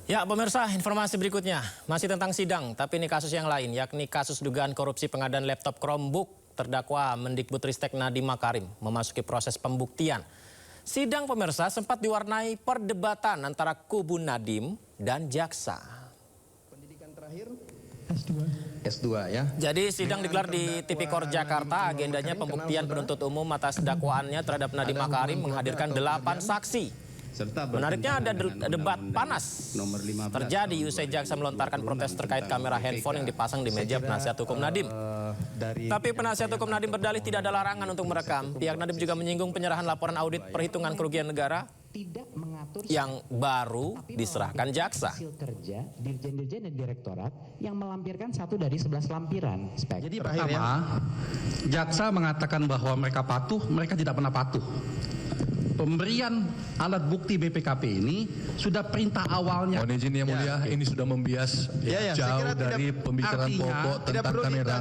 Ya, pemirsa, informasi berikutnya masih tentang sidang, tapi ini kasus yang lain, yakni kasus dugaan korupsi pengadaan laptop Chromebook terdakwa Mendikbudristek Nadiem Makarim memasuki proses pembuktian. Sidang, pemirsa, sempat diwarnai perdebatan antara kubu Nadiem dan jaksa. Pendidikan terakhir S2 ya. Jadi sidang digelar di Tipikor Jakarta, agendanya pembuktian penuntut umum atas dakwaannya terhadap Nadiem Makarim menghadirkan 8 saksi. Menariknya ada debat panas terjadi usai jaksa melontarkan protes terkait kamera handphone yang dipasang di meja penasihat hukum Nadiem. Tapi penasihat hukum Nadiem berdalih tidak ada larangan untuk merekam. Pihak Nadiem juga menyinggung penyerahan laporan audit perhitungan kerugian negara yang baru diserahkan jaksa. Kerja dirjen-dirjen dan direktorat yang melampirkan satu dari 11 lampiran. Jadi pertama, jaksa mengatakan bahwa mereka patuh, mereka tidak pernah patuh. Pemberian alat bukti BPKP ini sudah perintah awalnya. Mohon izin yang mulia, ini sudah membias jauh dari pembicaraan pokok tentang kamera.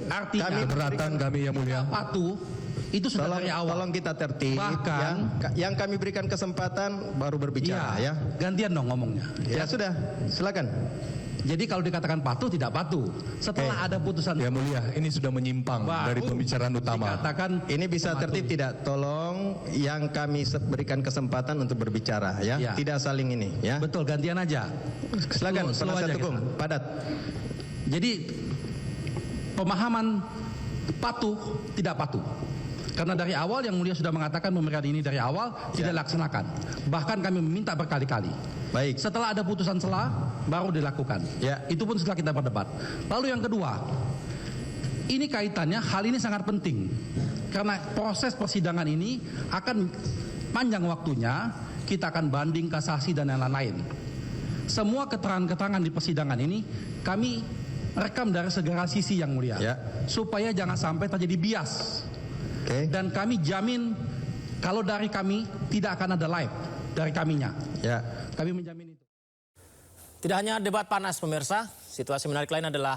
Artinya keberatan kami yang mulia. Patuh itu sudah dari awal. Tolong kita tertib. Bahkan yang kami berikan kesempatan baru berbicara ya. Gantian dong ngomongnya. Ya sudah, silakan. Jadi kalau dikatakan patuh tidak patuh. Setelah ada putusan yang mulia, ini sudah menyimpang dari pembicaraan utama. Dikatakan ini bisa tertib tidak? Tolong yang kami berikan kesempatan untuk berbicara ya. Tidak saling ini ya. Betul, gantian aja. Silakan penasihat hukum, padat. Jadi pemahaman patuh tidak patuh. Karena dari awal yang mulia sudah mengatakan pemberian ini dari awal tidak laksanakan. Bahkan kami meminta berkali-kali. Baik. Setelah ada putusan selah baru dilakukan. Ya. Itu pun setelah kita berdebat. Lalu yang kedua, ini kaitannya hal ini sangat penting. Karena proses persidangan ini akan panjang waktunya, kita akan banding, kasasi dan lain-lain. Semua keterangan-keterangan di persidangan ini kami rekam dari segala sisi yang mulia. Supaya jangan sampai terjadi bias. Dan kami jamin kalau dari kami tidak akan ada live dari kaminya. Kami menjamin itu. Tidak hanya debat panas, pemirsa, situasi menarik lain adalah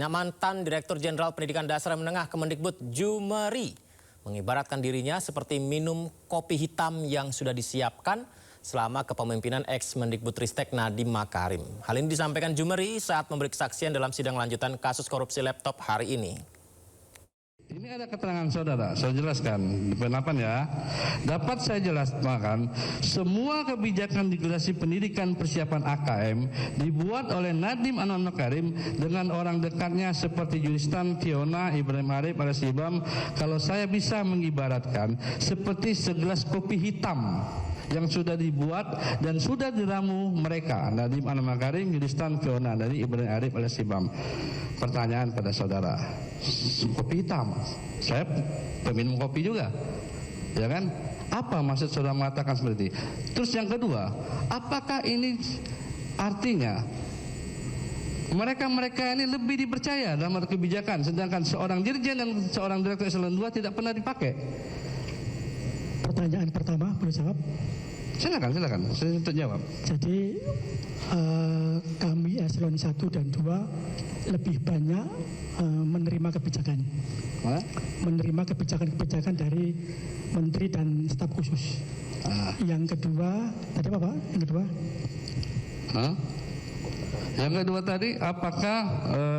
mantan Direktur Jenderal Pendidikan Dasar dan Menengah Kemendikbud Jumeri mengibaratkan dirinya seperti minum kopi hitam yang sudah disiapkan selama kepemimpinan ex-Mendikbudristek Nadiem Makarim. Hal ini disampaikan Jumeri saat memberi kesaksian dalam sidang lanjutan kasus korupsi laptop hari ini. Ini ada keterangan saudara, saya jelaskan. Kenapa ya? Dapat saya jelaskan, semua kebijakan regulasi pendidikan persiapan AKM dibuat oleh Nadiem Makarim dengan orang dekatnya seperti Juristan, Fiona, Ibrahim Arif, alias Ibam. Kalau saya bisa mengibaratkan seperti segelas kopi hitam yang sudah dibuat dan sudah diramu mereka, Nadiem Makarim, Juristan, Fiona, dari Ibrahim Arif, alias Ibam. Pertanyaan pada saudara, kopi hitam, saya peminum kopi juga, ya kan? Apa maksud saudara mengatakan seperti itu? Terus yang kedua, apakah ini artinya mereka-mereka ini lebih dipercaya dalam kebijakan, sedangkan seorang dirjen dan seorang direktur eselon 2 tidak pernah dipakai? Pertanyaan pertama, boleh jawab? Silakan, saya untuk jawab. Jadi kami eselon 1 dan 2 lebih banyak menerima kebijakan. Menerima kebijakan-kebijakan dari menteri dan staf khusus. Yang kedua, tadi apa Pak? Yang kedua? Yang kedua tadi, apakah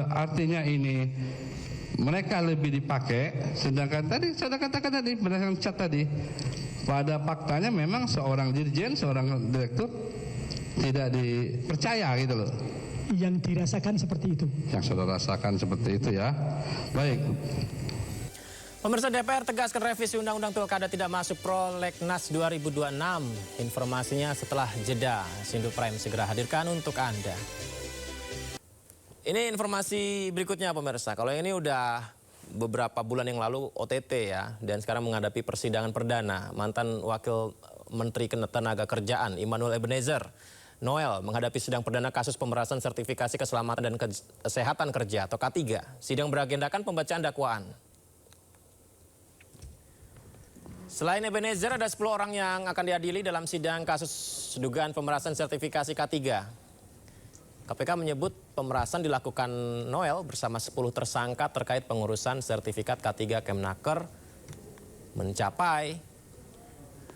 artinya ini mereka lebih dipakai, sedangkan tadi saya katakan tadi berdasarkan chat tadi, pada faktanya memang seorang dirjen, seorang direktur tidak dipercaya gitu loh. Yang dirasakan seperti itu. Yang saudara rasakan seperti itu ya. Baik. Pemirsa, DPR tegaskan revisi Undang-Undang Pilkada tidak masuk prolegnas 2026. Informasinya setelah jeda. Sindu Prime segera hadirkan untuk Anda. Ini informasi berikutnya, pemirsa. Kalau ini udah beberapa bulan yang lalu OTT ya, dan sekarang menghadapi persidangan perdana. Mantan Wakil Menteri Ketenagakerjaan Immanuel Ebenezer Noel menghadapi sidang perdana kasus pemerasan sertifikasi keselamatan dan kesehatan kerja atau K3. Sidang beragendakan pembacaan dakwaan. Selain Ebenezer, ada 10 orang yang akan diadili dalam sidang kasus dugaan pemerasan sertifikasi K3. KPK menyebut pemerasan dilakukan Noel bersama 10 tersangka terkait pengurusan sertifikat K3 Kemnaker mencapai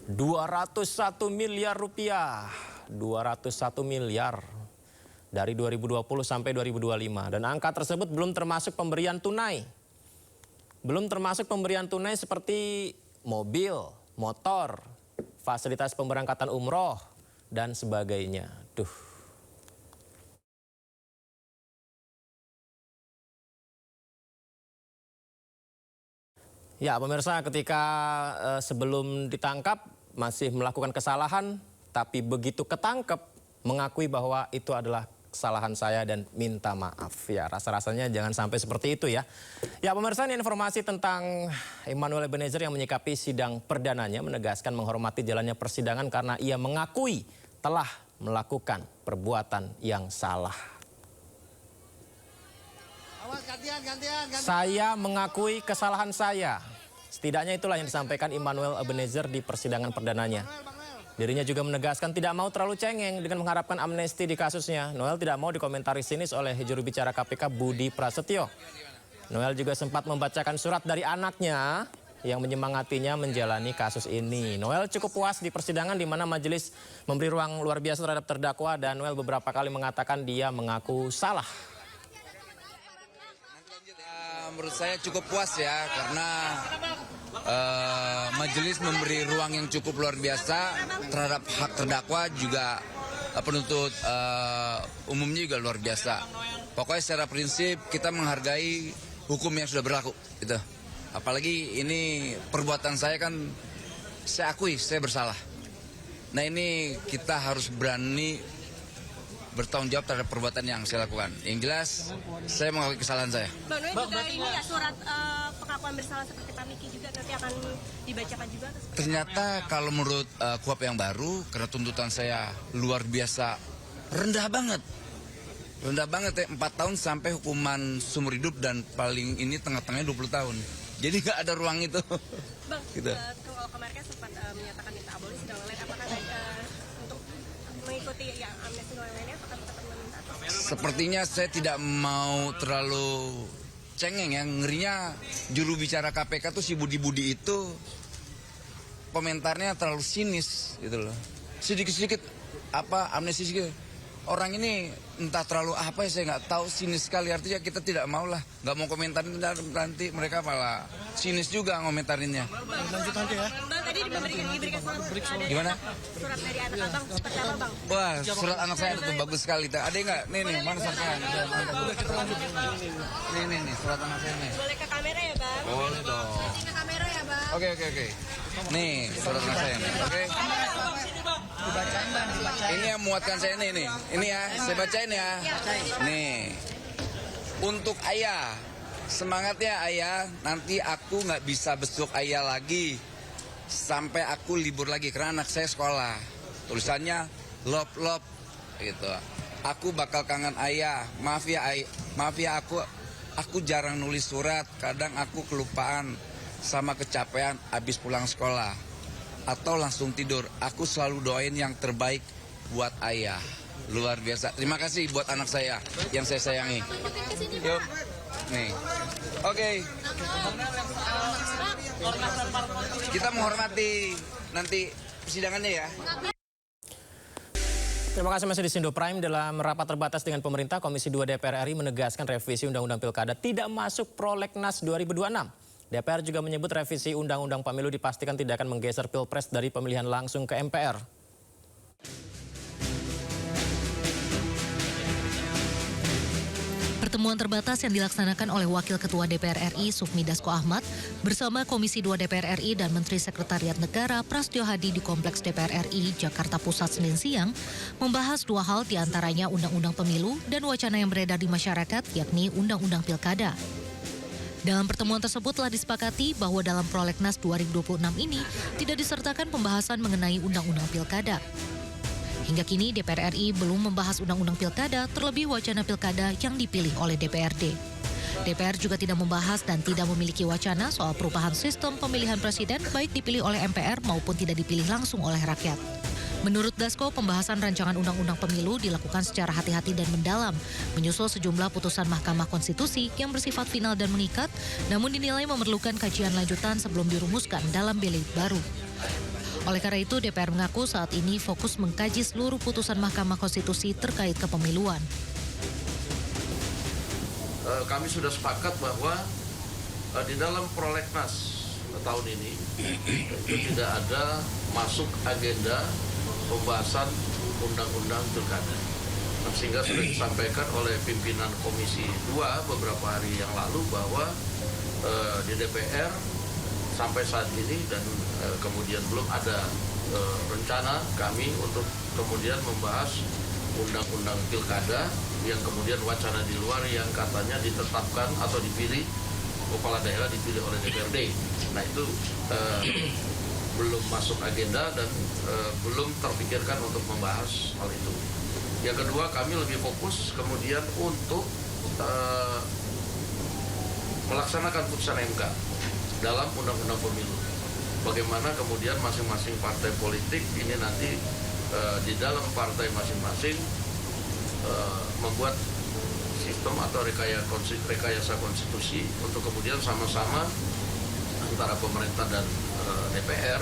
201 miliar rupiah. 201 miliar dari 2020 sampai 2025. Dan angka tersebut belum termasuk pemberian tunai. Belum termasuk pemberian tunai seperti mobil, motor, fasilitas pemberangkatan umroh, dan sebagainya. Ya, pemirsa, ketika sebelum ditangkap masih melakukan kesalahan, tapi begitu ketangkep mengakui bahwa itu adalah kesalahan saya dan minta maaf. Ya, rasa-rasanya jangan sampai seperti itu ya. Ya, pemirsa, ini informasi tentang Immanuel Ebenezer yang menyikapi sidang perdananya, menegaskan menghormati jalannya persidangan karena ia mengakui telah melakukan perbuatan yang salah. Saya mengakui kesalahan saya. Setidaknya itulah yang disampaikan Immanuel Ebenezer di persidangan perdananya. Dirinya juga menegaskan tidak mau terlalu cengeng dengan mengharapkan amnesti di kasusnya. Noel tidak mau dikomentari sinis oleh juru bicara KPK Budi Prasetyo. Noel juga sempat membacakan surat dari anaknya yang menyemangatinya menjalani kasus ini. Noel cukup puas di persidangan di mana majelis memberi ruang luar biasa terhadap terdakwa dan Noel beberapa kali mengatakan dia mengaku salah. Menurut saya cukup puas ya, karena majelis memberi ruang yang cukup luar biasa terhadap hak terdakwa, juga penuntut umumnya juga luar biasa. Pokoknya secara prinsip kita menghargai hukum yang sudah berlaku. Gitu. Apalagi ini perbuatan saya kan, saya akui saya bersalah. Nah ini kita harus berani bertanggung jawab terhadap perbuatan yang saya lakukan. Yang jelas, saya mengakui kesalahan saya. Bang Noel juga ini ya surat pengakuan bersalah seperti Pak Miki juga nanti akan dibacakan juga? Ternyata kalau menurut KUHP yang baru, karena tuntutan saya luar biasa rendah banget. Rendah banget ya, 4 tahun sampai hukuman seumur hidup dan paling ini tengah-tengahnya 20 tahun. Jadi nggak ada ruang itu. Bang, gitu. kalau kemarin sempat menyatakan minta abolisi dan lain-lain, apakah untuk mengikuti yang amnesti dan lain-lainnya apakah tetap meminta? Sepertinya saya tidak mau terlalu cengeng ya, ngerinya juru bicara KPK tuh si Budi itu komentarnya terlalu sinis gitu loh. Sedikit-sedikit amnesti sedikit. Orang ini entah terlalu apa ya, saya nggak tahu, sinis sekali. Artinya kita tidak mau lah, nggak mau komentarin, nanti mereka malah sinis juga ngomentarinnya. Lanjut nanti ya. Bang, tadi diberikan surat. Gimana? Surat dari anak abang, seperti apa Bang? Wah, surat anak saya itu bagus sekali. Ada nggak? Nih, mana suratnya? Nih, surat anak saya nih. Boleh ke kamera ya Bang? Boleh dong. Ke kamera ya Bang? Oke. Nih, surat anak saya nih. Oke. Ini yang muatkan saya nih. Ini ya, saya bacain ya. Nih, untuk ayah, semangatnya ayah. Nanti aku nggak bisa besok ayah lagi sampai aku libur lagi karena anak saya sekolah. Tulisannya lop gitu. Aku bakal kangen ayah. Maaf ya aku jarang nulis surat. Kadang aku kelupaan sama kecapean abis pulang sekolah atau langsung tidur. Aku selalu doain yang terbaik buat ayah. Luar biasa. Terima kasih buat anak saya yang saya sayangi. Yuk. Nih. Oke. Kita menghormati nanti persidangannya ya. Terima kasih masih di Sindo Prime. Dalam rapat terbatas dengan pemerintah, Komisi 2 DPR RI menegaskan revisi Undang-Undang Pilkada tidak masuk prolegnas 2026. DPR juga menyebut revisi Undang-Undang Pemilu dipastikan tidak akan menggeser Pilpres dari pemilihan langsung ke MPR. Pertemuan terbatas yang dilaksanakan oleh Wakil Ketua DPR RI Sufmi Dasko Ahmad bersama Komisi 2 DPR RI dan Menteri Sekretariat Negara Prasetyo Hadi di Kompleks DPR RI Jakarta Pusat Senin siang membahas dua hal, diantaranya Undang-Undang Pemilu dan wacana yang beredar di masyarakat, yakni Undang-Undang Pilkada. Dalam pertemuan tersebut telah disepakati bahwa dalam prolegnas 2026 ini tidak disertakan pembahasan mengenai Undang-Undang Pilkada. Hingga kini DPR RI belum membahas Undang-Undang Pilkada, terlebih wacana Pilkada yang dipilih oleh DPRD. DPR juga tidak membahas dan tidak memiliki wacana soal perubahan sistem pemilihan presiden baik dipilih oleh MPR maupun tidak dipilih langsung oleh rakyat. Menurut Dasko, pembahasan rancangan Undang-Undang Pemilu dilakukan secara hati-hati dan mendalam, menyusul sejumlah putusan Mahkamah Konstitusi yang bersifat final dan mengikat, namun dinilai memerlukan kajian lanjutan sebelum dirumuskan dalam bilik baru. Oleh karena itu, DPR mengaku saat ini fokus mengkaji seluruh putusan Mahkamah Konstitusi terkait kepemiluan. Kami sudah sepakat bahwa di dalam prolegnas tahun ini itu tidak ada masuk agenda pembahasan undang-undang pilkada. Sehingga sudah disampaikan oleh pimpinan Komisi 2 beberapa hari yang lalu bahwa di DPR sampai saat ini dan kemudian belum ada rencana kami untuk kemudian membahas undang-undang pilkada yang kemudian wacana di luar yang katanya ditetapkan atau dipilih kepala daerah dipilih oleh DPRD. Nah itu belum masuk agenda dan belum terpikirkan untuk membahas hal itu. Yang kedua, kami lebih fokus kemudian untuk melaksanakan putusan MK dalam undang-undang pemilu. Bagaimana kemudian masing-masing partai politik ini nanti di dalam partai masing-masing membuat sistem atau rekayasa konstitusi untuk kemudian sama-sama antara pemerintah dan DPR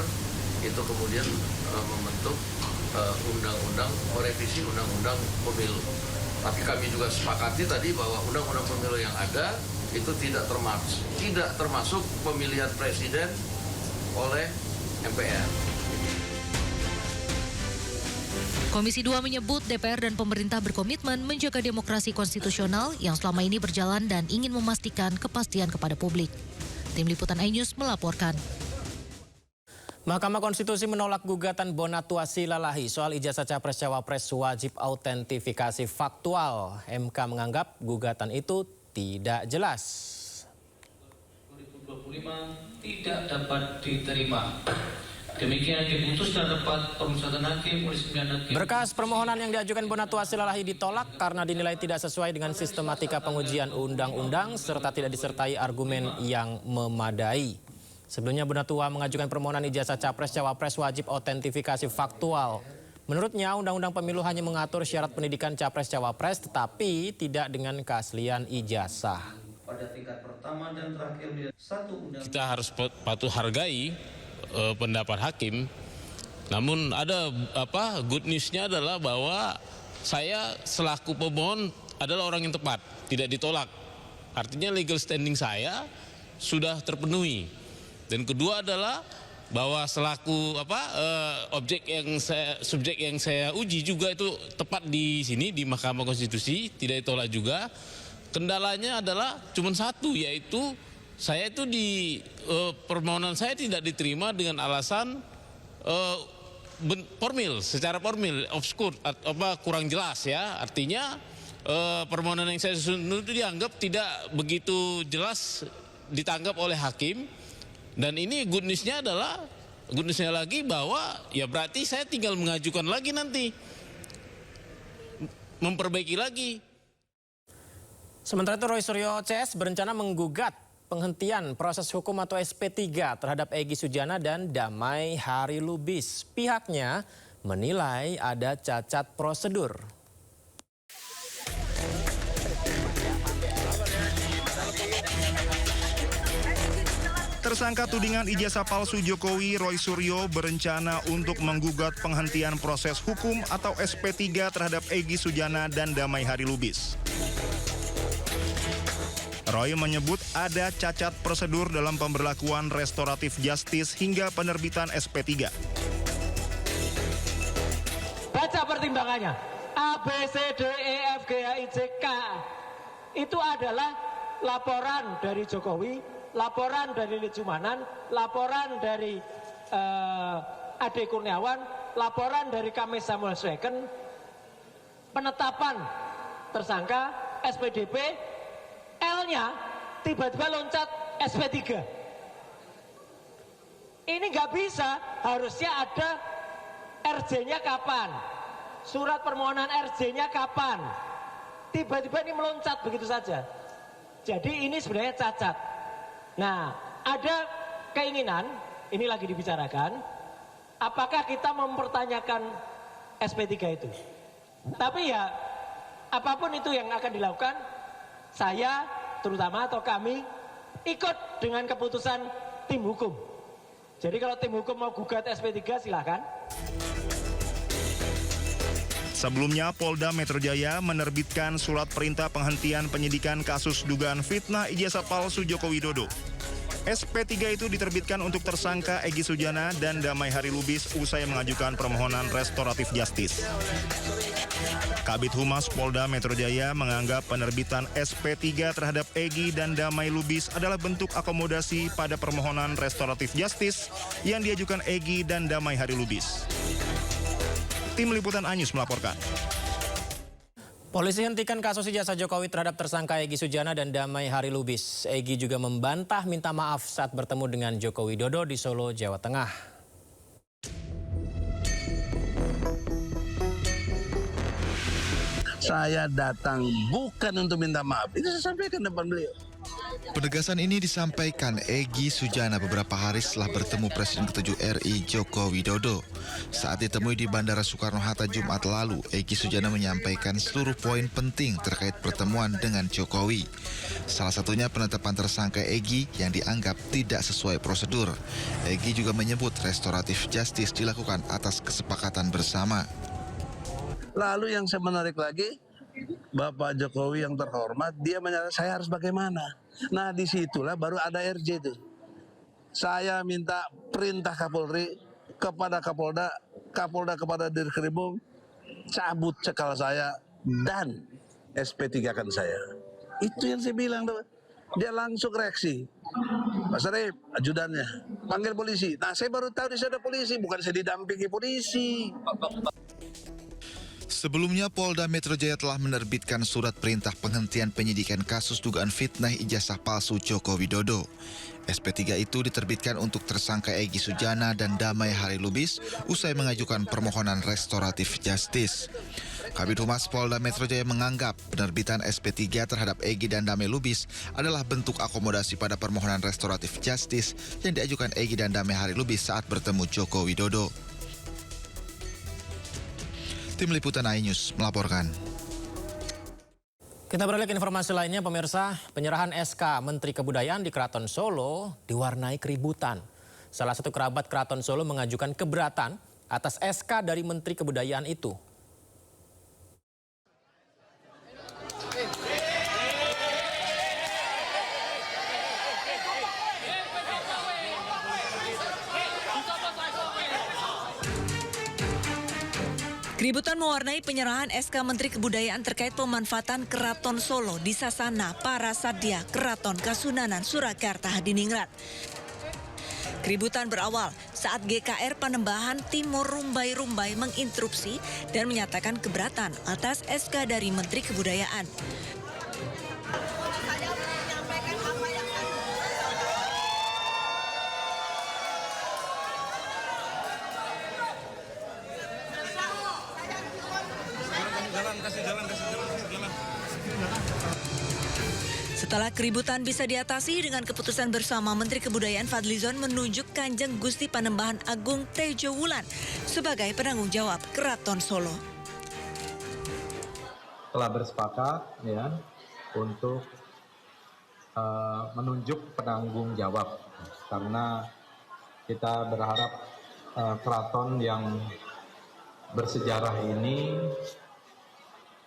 itu kemudian membentuk undang-undang, merevisi undang-undang pemilu. Tapi kami juga sepakati tadi bahwa undang-undang pemilu yang ada itu tidak termasuk pemilihan presiden oleh MPR. Komisi 2 menyebut DPR dan pemerintah berkomitmen menjaga demokrasi konstitusional yang selama ini berjalan dan ingin memastikan kepastian kepada publik. Tim Liputan iNews melaporkan. Mahkamah Konstitusi menolak gugatan Bonatuasi Lalahi soal ijazah Capres-Cawapres wajib autentifikasi faktual. MK menganggap gugatan itu tidak jelas. 2025 tidak dapat diterima. Demikian diputus dan dapat permusatan hakim oleh 9 hakim. Berkas permohonan yang diajukan Bonatuasi Lalahi ditolak karena dinilai tidak sesuai dengan sistematika pengujian undang-undang serta tidak disertai argumen yang memadai. Sebelumnya Bonatua mengajukan permohonan ijazah Capres-Cawapres wajib autentifikasi faktual. Menurutnya Undang-Undang Pemilu hanya mengatur syarat pendidikan Capres-Cawapres tetapi tidak dengan keaslian ijazah. Pada tingkat pertama dan terakhir kita harus patuh hargai pendapat hakim. Namun ada good newsnya adalah bahwa saya selaku pemohon adalah orang yang tepat, tidak ditolak. Artinya legal standing saya sudah terpenuhi. Dan kedua adalah bahwa selaku subjek yang saya uji juga itu tepat di sini di Mahkamah Konstitusi, tidak ditolak juga. Kendalanya adalah cuma satu, yaitu saya itu di permohonan saya tidak diterima dengan alasan secara formil, obskur, kurang jelas ya. Artinya permohonan yang saya susun itu dianggap tidak begitu jelas ditangkap oleh hakim. Dan ini good newsnya lagi bahwa ya berarti saya tinggal mengajukan lagi nanti, memperbaiki lagi. Sementara itu Roy Suryo CS berencana menggugat penghentian proses hukum atau SP3 terhadap Egy Sujana dan Damai Harilubis. Pihaknya menilai ada cacat prosedur. Tersangka tudingan ijazah palsu Jokowi, Roy Suryo berencana untuk menggugat penghentian proses hukum atau SP3 terhadap Egy Sujana dan Damai Harilubis. Roy menyebut ada cacat prosedur dalam pemberlakuan restoratif justice hingga penerbitan SP3. Baca pertimbangannya. A, B, C, D, E, F, G, H, I, J, K. Itu adalah laporan dari Jokowi, laporan dari Lidjumanan, laporan dari Ade Kurniawan, laporan dari Kamis Samuel Sweken, penetapan tersangka, SPDP, L-nya tiba-tiba loncat SP3. Ini nggak bisa, harusnya ada RJ-nya kapan, surat permohonan RJ-nya kapan, tiba-tiba ini meloncat begitu saja. Jadi ini sebenarnya cacat. Nah, ada keinginan, ini lagi dibicarakan, apakah kita mempertanyakan SP3 itu. Tapi ya, apapun itu yang akan dilakukan, saya terutama atau kami ikut dengan keputusan tim hukum. Jadi kalau tim hukum mau gugat SP3 silahkan. Sebelumnya, Polda Metro Jaya menerbitkan surat perintah penghentian penyidikan kasus dugaan fitnah ijazah palsu Joko Widodo. SP3 itu diterbitkan untuk tersangka Egy Sujana dan Damai Hari Lubis usai mengajukan permohonan restoratif justice. Kabid Humas Polda Metro Jaya menganggap penerbitan SP3 terhadap Egy dan Damai Lubis adalah bentuk akomodasi pada permohonan restoratif justice yang diajukan Egy dan Damai Hari Lubis. Tim Liputan Anyus melaporkan. Polisi hentikan kasus ijazah Jokowi terhadap tersangka Egy Sujana dan Damai Hari Lubis. Egy juga membantah minta maaf saat bertemu dengan Joko Widodo di Solo, Jawa Tengah. Saya datang bukan untuk minta maaf. Ini saya sampaikan depan beliau. Penegasan ini disampaikan Egy Sujana beberapa hari setelah bertemu Presiden ke-7 RI Joko Widodo. Saat ditemui di Bandara Soekarno-Hatta Jumat lalu, Egy Sujana menyampaikan seluruh poin penting terkait pertemuan dengan Jokowi. Salah satunya penetapan tersangka Egy yang dianggap tidak sesuai prosedur. Egy juga menyebut restoratif justice dilakukan atas kesepakatan bersama. Lalu yang saya menarik lagi, Bapak Jokowi yang terhormat, dia menyatakan saya harus bagaimana. Nah disitulah baru ada RJ itu. Saya minta perintah Kapolri kepada Kapolda, Kapolda kepada Dirkrimum, cabut cekal saya dan SP3 kan saya. Itu yang saya bilang tuh. Dia langsung reaksi. Pak Sarip, ajudannya, panggil polisi. Nah saya baru tahu di sana ada polisi, bukan saya didampingi polisi. Sebelumnya, Polda Metro Jaya telah menerbitkan surat perintah penghentian penyidikan kasus dugaan fitnah ijazah palsu Joko Widodo. SP3 itu diterbitkan untuk tersangka Egy Sujana dan Damai Hari Lubis usai mengajukan permohonan restoratif justice. Kabid Humas Polda Metro Jaya menganggap penerbitan SP3 terhadap Egy dan Damai Lubis adalah bentuk akomodasi pada permohonan restoratif justice yang diajukan Egy dan Damai Hari Lubis saat bertemu Joko Widodo. Tim Liputan iNews melaporkan. Kita beralih ke informasi lainnya, pemirsa. Penyerahan SK Menteri Kebudayaan di Keraton Solo diwarnai keributan. Salah satu kerabat Keraton Solo mengajukan keberatan atas SK dari Menteri Kebudayaan itu. Keributan mewarnai penyerahan SK Menteri Kebudayaan terkait pemanfaatan Keraton Solo di Sasana Parasadya Keraton Kasunanan Surakarta Hadiningrat. Keributan berawal saat GKR Panembahan Timur Rumbai-Rumbai menginterupsi dan menyatakan keberatan atas SK dari Menteri Kebudayaan. Setelah keributan bisa diatasi dengan keputusan bersama, Menteri Kebudayaan Fadlizon menunjuk Kanjeng Gusti Panembahan Agung Tejo Wulan sebagai penanggung jawab Keraton Solo. Telah bersepakat ya untuk menunjuk penanggung jawab, karena kita berharap keraton yang bersejarah ini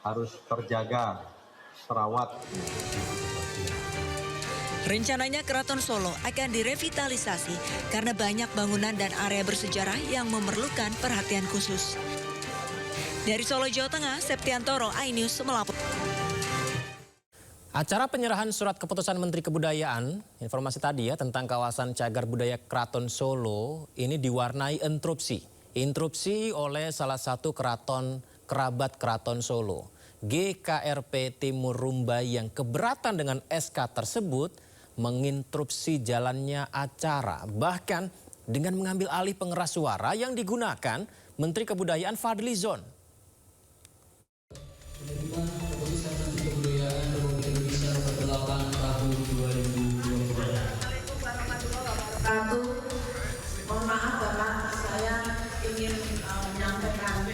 harus terjaga, terawat. Rencananya Keraton Solo akan direvitalisasi karena banyak bangunan dan area bersejarah yang memerlukan perhatian khusus. Dari Solo, Jawa Tengah, Septiantoro, iNews melapor. Acara penyerahan surat keputusan Menteri Kebudayaan, informasi tadi ya tentang kawasan cagar budaya Keraton Solo, ini diwarnai interupsi. Interupsi oleh salah satu kerabat Keraton Solo. GKRP Timur Rumbai yang keberatan dengan SK tersebut menginterupsi jalannya acara, bahkan dengan mengambil alih pengeras suara yang digunakan Menteri Kebudayaan Fadlizon. Keputusan Menteri Kebudayaan Republik Indonesia nomor 8 tahun 2022. Mohon maaf Bapak, saya ingin menyampaikan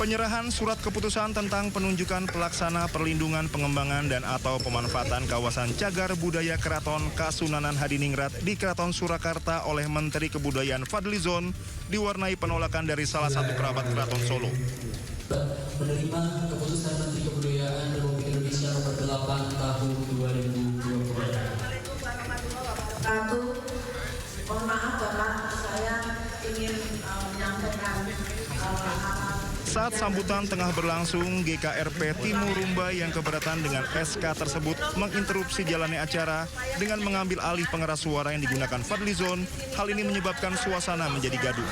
Penyerahan surat keputusan tentang penunjukan pelaksana perlindungan pengembangan dan atau pemanfaatan kawasan cagar budaya Keraton Kasunanan Hadiningrat di Keraton Surakarta oleh Menteri Kebudayaan Fadlizon diwarnai penolakan dari salah satu kerabat Keraton Solo. Menerima keputusan Menteri Kebudayaan Republik Indonesia nomor 8 tahun 2020. Mohon maaf Bapak, saya ingin menyampaikan Saat sambutan tengah berlangsung, GKRP Timur Rumbai yang keberatan dengan SK tersebut menginterupsi jalannya acara dengan mengambil alih pengeras suara yang digunakan Fadlizon. Hal ini menyebabkan suasana menjadi gaduh.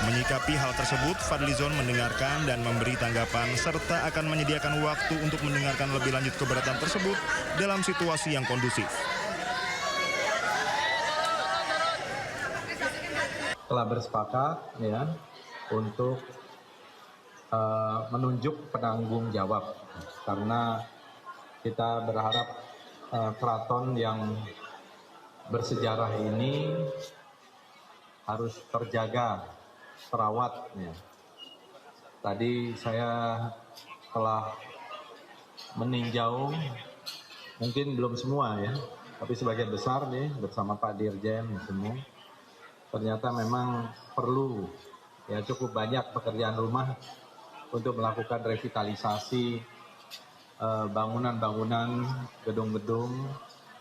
Menyikapi hal tersebut, Fadlizon mendengarkan dan memberi tanggapan serta akan menyediakan waktu untuk mendengarkan lebih lanjut keberatan tersebut dalam situasi yang kondusif. Telah bersepakat ya untuk menunjuk penanggung jawab karena kita berharap keraton yang bersejarah ini harus terjaga, terawat ya. Tadi saya telah meninjau, mungkin belum semua ya, tapi sebagian besar nih bersama Pak Dirjen semua. Ternyata memang perlu ya cukup banyak pekerjaan rumah untuk melakukan revitalisasi bangunan-bangunan, gedung-gedung,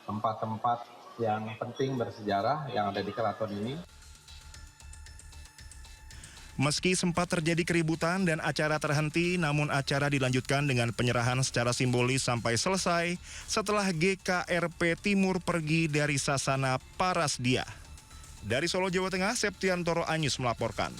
tempat-tempat yang penting bersejarah yang ada di keraton ini. Meski sempat terjadi keributan dan acara terhenti, namun acara dilanjutkan dengan penyerahan secara simbolis sampai selesai setelah GKRP Timur pergi dari Sasana Parasdia. Dari Solo, Jawa Tengah, Septiantoro Anyus melaporkan.